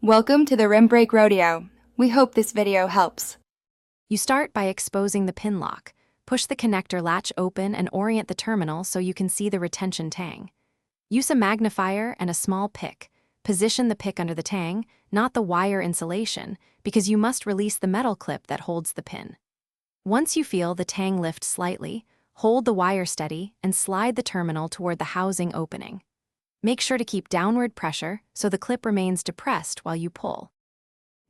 Welcome to the Rim Break Rodeo. We hope this video helps. You start by exposing the pin lock. Push the connector latch open and orient the terminal so you can see the retention tang. Use a magnifier and a small pick. Position the pick under the tang, not the wire insulation, because you must release the metal clip that holds the pin. Once you feel the tang lift slightly, hold the wire steady and slide the terminal toward the housing opening. Make sure to keep downward pressure so the clip remains depressed while you pull.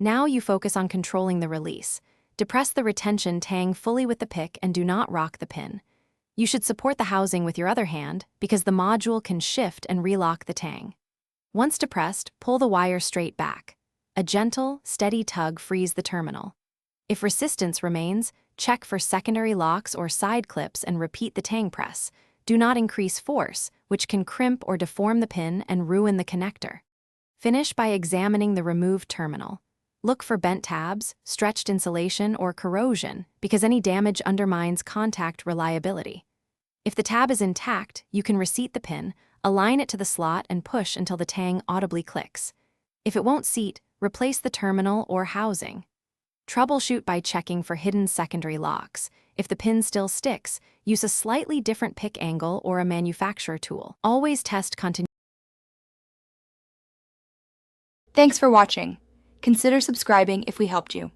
Now you focus on controlling the release. Depress the retention tang fully with the pick and do not rock the pin. You should support the housing with your other hand because the module can shift and relock the tang. Once depressed, pull the wire straight back. A gentle, steady tug frees the terminal. If resistance remains, check for secondary locks or side clips and repeat the tang press. Do not increase force, which can crimp or deform the pin and ruin the connector. Finish by examining the removed terminal. Look for bent tabs, stretched insulation, or corrosion because any damage undermines contact reliability. If the tab is intact, you can reseat the pin, align it to the slot, and push until the tang audibly clicks. If it won't seat, replace the terminal or housing. Troubleshoot by checking for hidden secondary locks. If the pin still sticks, use a slightly different pick angle or a manufacturer tool. Always test continuity. Thanks for watching. Consider subscribing if we helped you.